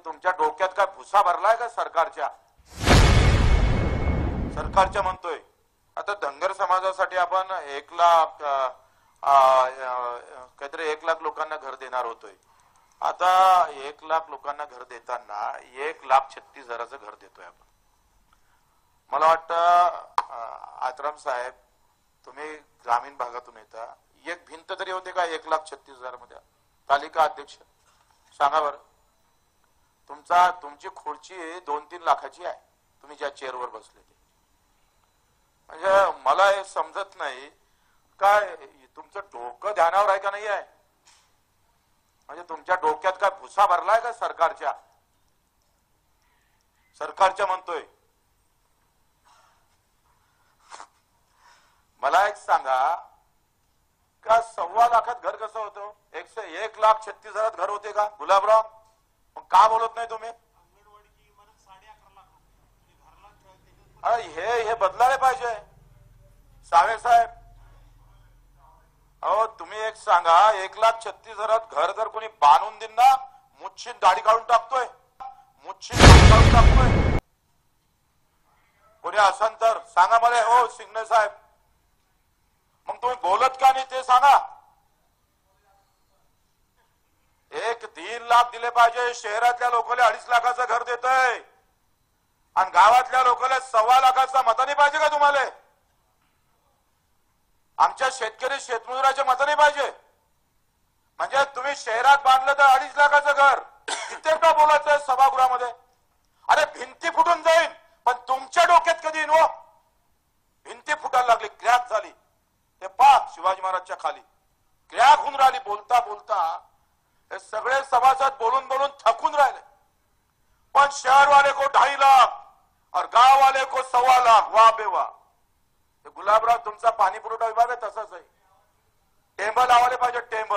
तुमच्या डोक्यात काय भुसा भरलाय का सरकारच्या म्हणतोय. आता धनगर समाजासाठी आपण 1,00,000 काहीतरी 1,00,000 लोकांना घर देणार होतोय. आता 1,00,000 लोकांना घर देताना 1,36,000चं घर देतोय आपण. मला वाटतं आत्राम साहेब तुम्ही ग्रामीण भागातून येता, एक भिंत तरी होते का 1,36,000 मध्ये? तालिका अध्यक्ष सांगा बरं. तुमची खुर्ची 2-3 लाखाची आहे, तुम्ही ज्या चेअरवर बसले ते. म्हणजे मला हे समजत नाही काय तुमचं डोकं ध्यानावर आहे का नाही आहे? म्हणजे तुमच्या डोक्यात काय भुसा भरलाय का सरकारच्या म्हणतोय. मला एक सांगा का 1.25 लाखात घर कसं होतं? 1,36,000 घर होते का गुलाबराव? मग का बोलत नाही तुम्ही? हे बदलायला पाहिजे सावे साहेब. अहो तुम्ही एक सांगा, 1,36,000 घर जर कोणी बांधून देईन ना, मुच्छीन दाढी काढून टाकतोय कोणी असन तर सांगा मला. हो सिंगणे साहेब, मग तुम्ही बोलत का नाही ते सांगा. 1.5 लाख दिले पाहिजे. शहरातल्या लोकांना 2.5 लाखाचं घर देतय आणि गावातल्या लोकांना 1.25 लाखाचा मताने पाहिजे का तुम्हाला? आमच्या शेतकरी शेतमजुराच्या मताने पाहिजे. म्हणजे तुम्ही शहरात बांधलं तर 2.5 लाखाचं घर, इथे का बोलायचं सभागृहामध्ये? अरे भिंती फुटून जाईल, पण तुमच्या डोक्यात कधी येईन हो? भिंती फुटायला लागली, क्रॅक झाली. ते पाक शिवाजी महाराजच्या खाली क्रॅक होऊन राहिली. बोलता बोलता हे सगळे सभासद बोलून बोलून थकून राहिले. पण शहर वाले को 2.5 लाख और गांव वाले को 1.25 लाख. वाह बे वाह. गुलाबराव तुमचा पाणी पुरवठा विभाग आहे तसाच आहे. टेंब लावायला पाहिजे, टेंब.